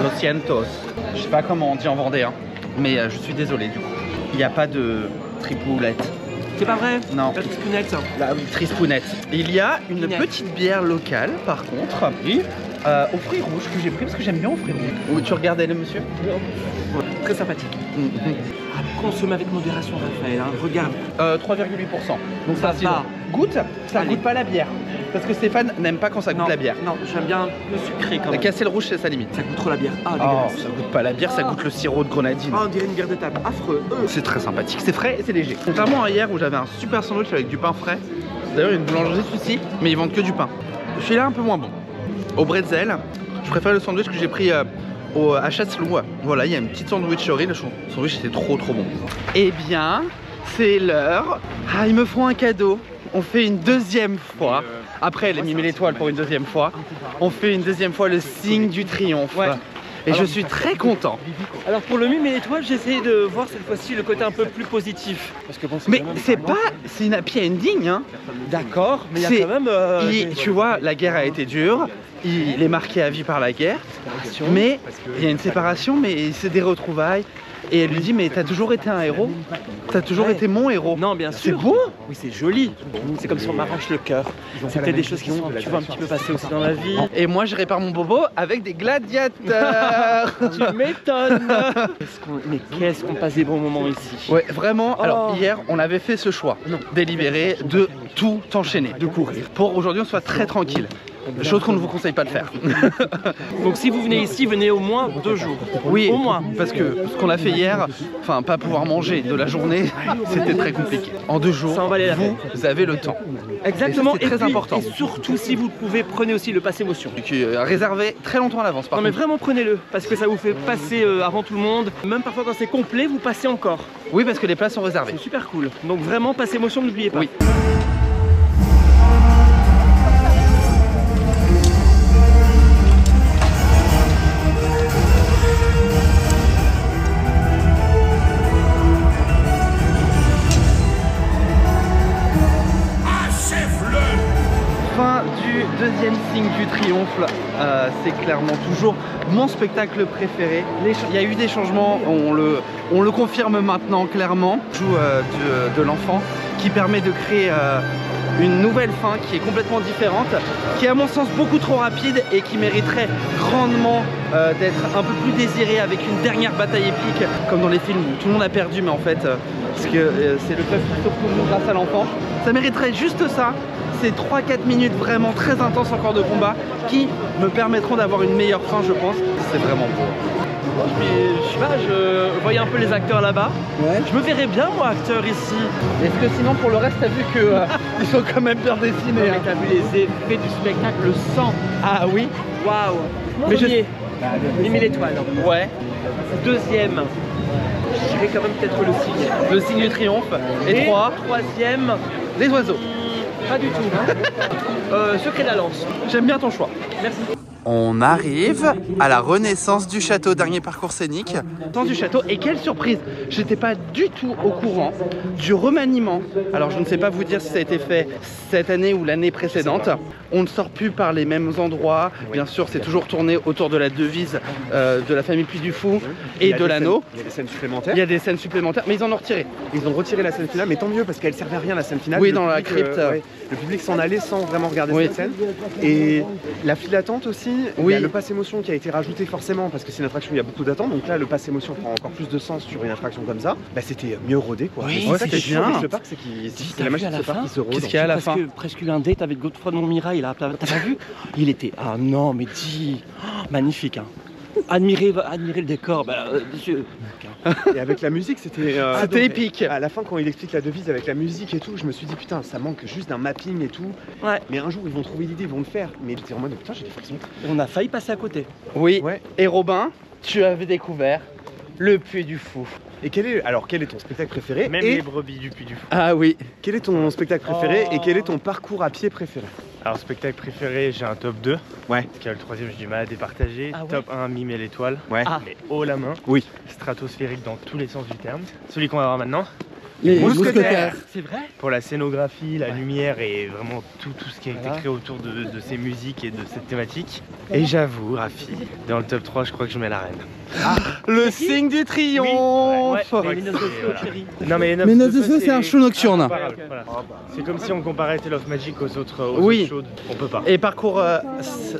Lo sientos. Je sais pas comment on dit en vendéen, mais je suis désolé du coup. Il n'y a pas de tripoulette. C'est pas vrai? Non. La tripounette. La trispounette. Il y a une petite bière locale par contre. Oui. Aux fruits rouges que j'ai pris parce que j'aime bien aux fruits rouges. Où tu regardais le monsieur? Très sympathique. À consommer avec modération, Raphaël, hein. Regarde. 3,8%. Donc ça va. Goûte, ça goûte pas la bière. Parce que Stéphane n'aime pas quand ça goûte la bière. Non, j'aime bien le sucré quand même. Casser le rouge, c'est sa limite. Ça goûte trop la bière. Ah, oh, ça goûte pas la bière, ça goûte le sirop de grenadine. Ah, on dirait une bière de table. Affreux. C'est très sympathique, c'est frais et c'est léger. Contrairement à hier où j'avais un super sandwich avec du pain frais. D'ailleurs, il y a une boulangerie ici, mais ils vendent que du pain. Celui-là un peu moins bon. Au bretzel, je préfère le sandwich que j'ai pris à Chasseloup. Voilà, il y a une petite sandwicherie, le sandwich était trop bon. Eh bien, c'est l'heure. Ah, ils me font un cadeau. On fait une deuxième fois. Après, elle a mis l'étoile pour une deuxième fois. On fait une deuxième fois le signe du triomphe. Ouais. Et alors, je suis très content. Alors pour le Mime et l'étoile, j'essaie de voir cette fois-ci le côté un peu plus positif. Parce que bon, mais c'est pas, c'est une happy ending, hein. D'accord, mais il y a quand même... tu vois, la guerre a été dure. Il est marqué à vie par la guerre. Mais il y a une séparation, mais c'est des retrouvailles. Et elle lui dit, mais t'as toujours été un héros. T'as toujours été mon héros. Non, bien sûr. C'est beau. Oui, c'est joli. C'est comme si on m'arrache le cœur. C'est peut-être des choses qui sont, tu vois, un petit peu passées aussi dans la vie. Et moi, je répare mon bobo avec des gladiateurs. Tu m'étonnes. Mais qu'est-ce qu'on passe des bons moments ici. Ouais, vraiment. Oh. Alors, hier, on avait fait ce choix délibéré de tout enchaîner, de courir. Pour aujourd'hui, on soit très tranquille. Chose qu'on ne vous conseille pas de faire. Donc si vous venez ici, venez au moins 2 jours. Oui, au moins. Parce que ce qu'on a fait hier, enfin pas pouvoir manger de la journée, c'était très compliqué. En 2 jours, vous avez le temps. Exactement. C'est très important. Et surtout si vous le pouvez, prenez aussi le pass émotion. Qui est réservé très longtemps à l'avance. Non mais vraiment prenez-le, parce que ça vous fait passer avant tout le monde. Même parfois quand c'est complet, vous passez encore. Oui, parce que les places sont réservées. C'est super cool. Donc vraiment pass émotion, n'oubliez pas. Oui. Fin du deuxième signe du triomphe, c'est clairement toujours mon spectacle préféré. Il y a eu des changements, on le confirme maintenant clairement. On joue de l'enfant qui permet de créer une nouvelle fin qui est complètement différente, qui est à mon sens beaucoup trop rapide et qui mériterait grandement d'être un peu plus désirée avec une dernière bataille épique comme dans les films où tout le monde a perdu mais en fait parce que c'est le peuple qui sauve pour nous grâce à l'enfant. Ça mériterait juste ça. C'est 3-4 minutes vraiment très intenses encore de combat qui me permettront d'avoir une meilleure fin, je pense. C'est vraiment beau. Je sais pas, je voyais un peu les acteurs là-bas. Ouais. Je me verrais bien moi acteur ici. Est-ce que sinon pour le reste t'as vu que ils sont quand même bien dessinés? Ouais, hein. T'as vu les effets du spectacle, le sang. Ah oui. Waouh. Mais Mime et l'étoile. Ouais. Deuxième. Je dirais quand même peut-être le signe. Le signe du triomphe. Et troisième. Les oiseaux. Pas du tout. Secret de la lance. J'aime bien ton choix. Merci. On arrive à la renaissance du château, dernier parcours scénique. Du château, et quelle surprise! J'étais pas du tout au courant du remaniement. Alors je ne sais pas vous dire si ça a été fait cette année ou l'année précédente. On ne sort plus par les mêmes endroits. Bien sûr, c'est toujours tourné autour de la devise de la famille Puy du Fou et de l'anneau. Il y a des scènes supplémentaires. Il y a des scènes supplémentaires, mais ils en ont retiré. Ils ont retiré la scène finale, mais tant mieux parce qu'elle servait à rien la scène finale. Oui, dans la crypte. Ouais, le public s'en allait sans vraiment regarder cette scène. Et la file d'attente aussi. Il y a le pass émotion qui a été rajouté forcément parce que c'est une attraction où il y a beaucoup d'attente. Donc là, le pass émotion prend encore plus de sens sur une attraction comme ça. Bah, c'était mieux rodé quoi. Oui, c'est ça qui est bien avec le parc, c'est la magie de ce parc qui se rôde. Qu'est-ce qu'il y a à la fin? Presque eu un date avec Godefroy de Montmirail là. T'as pas vu? Il était. Ah non, mais dis. Magnifique hein. Admirer le décor, monsieur. Et avec la musique, c'était épique. À la fin, quand il explique la devise avec la musique et tout, je me suis dit putain, ça manque juste d'un mapping et tout. Ouais. Mais un jour, ils vont trouver l'idée, ils vont le faire. Mais j'étais en mode putain, j'ai des frissons. On a failli passer à côté. Oui. Ouais. Et Robin, tu avais découvert le Puy du Fou. Et quel est ton spectacle préféré? Même les brebis du Puy du Fou. Ah oui. Quel est ton spectacle préféré et quel est ton parcours à pied préféré? Alors spectacle préféré, j'ai un top 2. Ouais. Parce que le troisième, j'ai du mal à départager. Ah ouais. Top 1, Mime et l'étoile. Ouais. Mais haut la main. Oui. Stratosphérique dans tous les sens du terme. Celui qu'on va voir maintenant. Les mousquetaires. C'est vrai? Pour la scénographie, la lumière et vraiment tout ce qui a été créé autour de ces musiques et de cette thématique. Et j'avoue, Rafi, dans le top 3, je crois que je mets la reine. Le signe du triomphe. Mais les noces de feu, chérie. Non, mais Mais Noces de feu, c'est un show nocturne. Voilà. C'est comme si on comparait Tale of Magic aux autres shows. On peut pas. Et parcours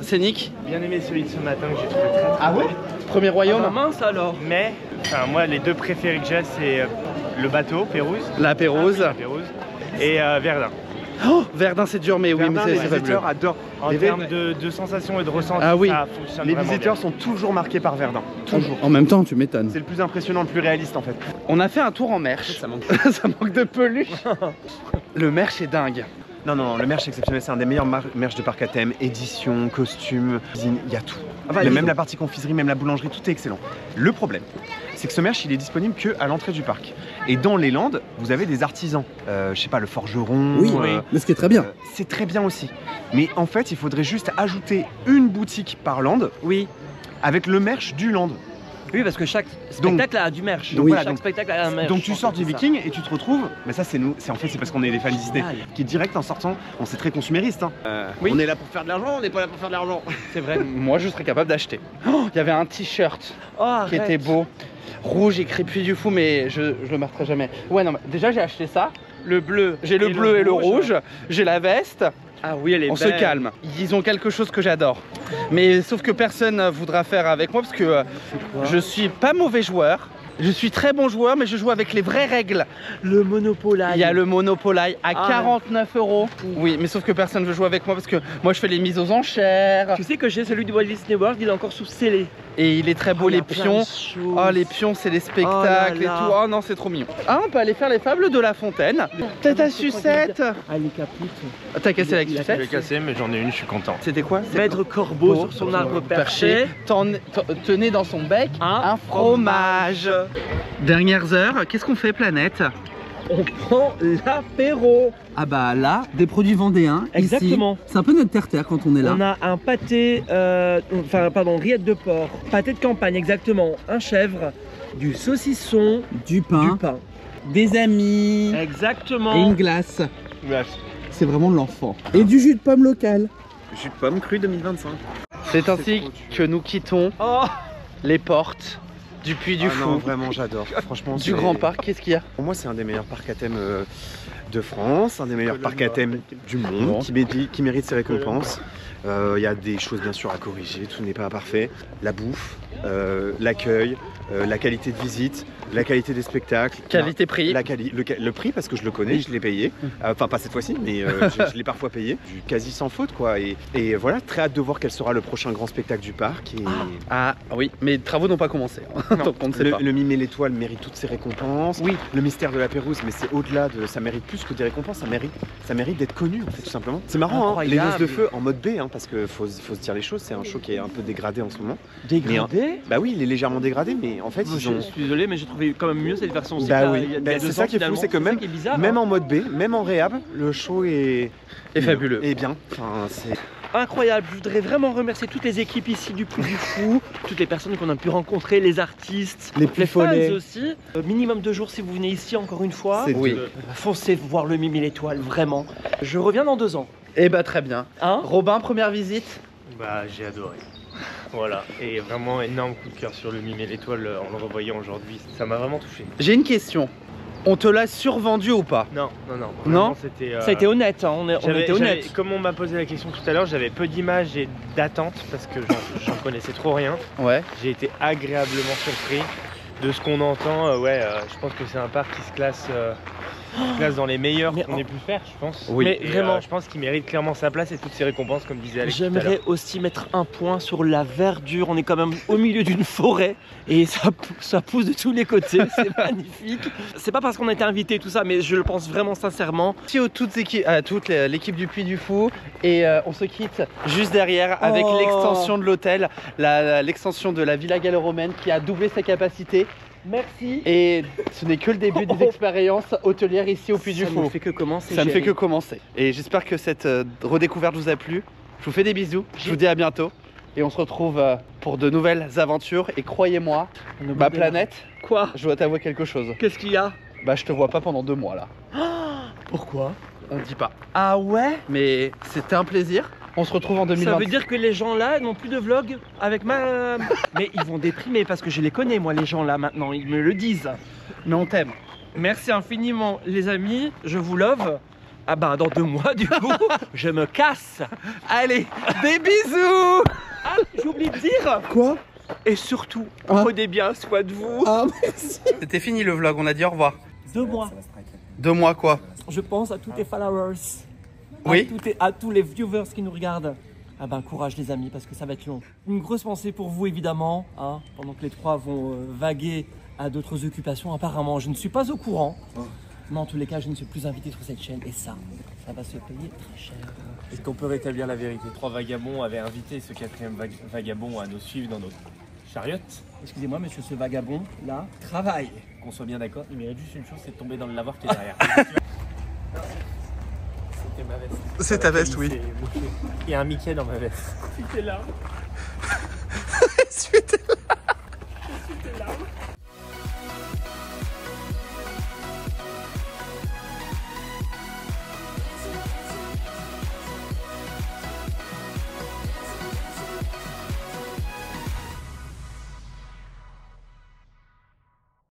scénique? Bien aimé celui de ce matin que j'ai trouvé très Ah ouais? Premier royaume? Ah, mince alors. Mais, enfin, moi, les deux préférés que j'ai, c'est le bateau, Pérouse. La Pérouse. La Pérouse. Et Verdun. Oh, Verdun c'est dur, mais Verdun, oui, mais les c'est fabuleux. visiteurs adorent. En termes de sensations et de ressenti, Ah oui. ça fonctionne Les vraiment visiteurs bien. sont toujours marqués par Verdun. Toujours. En même temps, tu m'étonnes. C'est le plus impressionnant, le plus réaliste en fait. On a fait un tour en merch. Ça manque. Ça manque de peluche. Le merch est dingue. Non, le merch exceptionnel, c'est un des meilleurs merch de parc à thème. Édition, costume, cuisine, il y a tout. Même la partie confiserie, même la boulangerie, tout est excellent. Le problème, c'est que ce merch, il est disponible qu'à l'entrée du parc. Et dans les Landes, vous avez des artisans. Je sais pas, le forgeron. Oui, mais ce qui est très bien. C'est très bien aussi. Mais en fait, il faudrait juste ajouter une boutique par Land. Oui. Avec le merch du Land. Oui, parce que chaque spectacle a du merch. Donc, voilà, chaque spectacle a un merch. Donc tu sors du Viking et tu te retrouves, mais ça c'est nous, c'est parce qu'on est des fans Disney, qui direct en sortant, on c'est très consumériste. Hein. Oui. On est là pour faire de l'argent, on n'est pas là pour faire de l'argent. C'est vrai. Moi je serais capable d'acheter. Il y avait un t-shirt qui était beau, rouge écrit Puy du Fou, mais je le mettrai jamais. Ouais non, mais déjà j'ai acheté ça, le bleu, j'ai le bleu et le rouge, j'ai la veste. Ah oui, elle est On belle. se calme. Ils ont quelque chose que j'adore. Mais sauf que personne voudra faire avec moi parce que je suis pas mauvais joueur. Je suis très bon joueur, mais je joue avec les vraies règles. Le Monopoly. Il y a le Monopoly à 49 €. Oui, mais sauf que personne veut jouer avec moi parce que moi je fais les mises aux enchères. Tu sais que j'ai celui du Walt Disney World, il est encore sous scellé. Et il est très beau, les pions. Oh, les pions, c'est les spectacles et tout. Oh non, c'est trop mignon. Ah, on peut aller faire les fables de La Fontaine. T'as ta sucette. Ah, les capoutes. T'as cassé la Je l'ai sucette? cassé, mais j'en ai une, je suis content. C'était quoi? Maître Corbeau sur son arbre perché. Tenait dans son bec un fromage. Dernières heures, qu'est-ce qu'on fait, Planète? On prend l'apéro. Ah bah là, des produits vendéens. Exactement. C'est un peu notre terre-terre quand on est là. On a un pâté, rillettes de porc, pâté de campagne, exactement, un chèvre, du saucisson, du pain, des amis, exactement, et une glace. C'est vraiment de l'enfant. Et du jus de pomme local. Jus de pomme cru 2025. C'est ainsi que nous quittons les portes du Puy du Fou. Non, vraiment, j'adore. Franchement, du Grand Parc, qu'est-ce qu'il y a? Pour moi, c'est un des meilleurs parcs à thème de France, un des meilleurs parcs à thème du monde, qui mérite ses récompenses. Il y a des choses bien sûr à corriger, tout n'est pas parfait. La bouffe, l'accueil, la qualité de visite, la qualité des spectacles. Qualité-prix. Le prix, parce que je le connais, je l'ai payé. Enfin, pas cette fois-ci, mais je l'ai parfois payé. Du quasi sans faute, quoi. Et voilà, très hâte de voir quel sera le prochain grand spectacle du parc. Et... Ah oui, mais les travaux n'ont pas commencé. Donc on ne sait pas. Le Mime et l'étoile mérite toutes ses récompenses. Oui. Le mystère de la Pérouse, mais c'est au-delà de. Ça mérite plus que des récompenses, ça mérite d'être connu, en fait, tout simplement. C'est marrant, hein, les Noces de Feu en mode B, hein, parce que faut se dire les choses, c'est un show qui est un peu dégradé en ce moment. Dégradé? Bah oui, il est légèrement dégradé, mais en fait, je suis désolé, mais j'ai trouvé quand même mieux cette version. Bah oui, c'est ça qui est fou, c'est que même en mode B, même en réhab, le show est fabuleux. Et bien. Enfin, incroyable. Je voudrais vraiment remercier toutes les équipes ici du Puy du Fou, toutes les personnes qu'on a pu rencontrer, les artistes, Les fans follets. aussi. Minimum 2 jours si vous venez ici encore une fois. C'est Oui. Foncez voir le Mille Étoiles, vraiment. Je reviens dans 2 ans. Eh bah très bien. Hein? Robin, première visite. Bah j'ai adoré. Voilà, et vraiment énorme coup de cœur sur le Mille Étoiles en le revoyant aujourd'hui. Ça m'a vraiment touché. J'ai une question. On te l'a survendu ou pas? Non. Non. Vraiment, c'était. Ça a été honnête, hein, on était honnête. Comme on m'a posé la question tout à l'heure, j'avais peu d'images et d'attentes parce que j'en connaissais trop rien. Ouais. J'ai été agréablement surpris de ce qu'on entend. Je pense que c'est un parc qui se classe dans les meilleurs qu'on ait pu faire, je pense. Oui. Mais Et, vraiment, je pense qu'il mérite clairement sa place et toutes ses récompenses, comme disait Alex tout à l'heure. j'aimerais aussi mettre un point sur la verdure. On est quand même au milieu d'une forêt et ça pousse de tous les côtés. C'est magnifique. C'est pas parce qu'on a été invité tout ça, mais je le pense vraiment sincèrement. Merci à toute l'équipe du Puy du Fou et on se quitte juste derrière avec Oh. l'extension de l'hôtel, l'extension de la Villa Gallo-Romaine qui a doublé sa capacité. Merci. Et ce n'est que le début des expériences hôtelières ici au Puy du Ça Fou. ne fait que commencer. Ça ne fait chérie. que commencer. Et j'espère que cette redécouverte vous a plu. Je vous fais des bisous, je vous dis à bientôt. Et on se retrouve pour de nouvelles aventures. Et croyez-moi, ma planète, Quoi? je dois t'avouer quelque chose. Qu'est-ce qu'il y a? Bah je te vois pas pendant 2 mois là. Pourquoi? On dit pas. Ah ouais? Mais c'était un plaisir. On se retrouve en 2020. Ça veut dire que les gens là n'ont plus de vlog avec ma... Mais ils vont déprimer parce que je les connais moi les gens là maintenant, ils me le disent. Mais on t'aime. Merci infiniment les amis, je vous love. Ah bah dans 2 mois du coup, je me casse. Allez, des bisous. Ah, j'ai oublié de dire. Quoi? Et surtout, Ah. prenez bien soin de vous. Ah, merci. C'était fini le vlog, on a dit au revoir. 2 mois, 2 mois quoi? je pense à tous les followers. Oui. À tous les viewers qui nous regardent. Ah ben courage les amis parce que ça va être long. Une grosse pensée pour vous évidemment, hein, pendant que les 3 vont vaguer à d'autres occupations. Apparemment, je ne suis pas au courant. Mais en tous les cas, je ne suis plus invité sur cette chaîne et ça va se payer très cher. Est-ce qu'on peut rétablir la vérité? 3 vagabonds avaient invité ce 4e vagabond à nous suivre dans notre chariote. Excusez-moi monsieur, ce vagabond là travaille. Qu'on soit bien d'accord, il mérite juste une chose, c'est de tomber dans le lavoir qui est derrière. C'était ma veste. C'est ta veste, oui. Il y a un Mickey dans ma veste. Suite.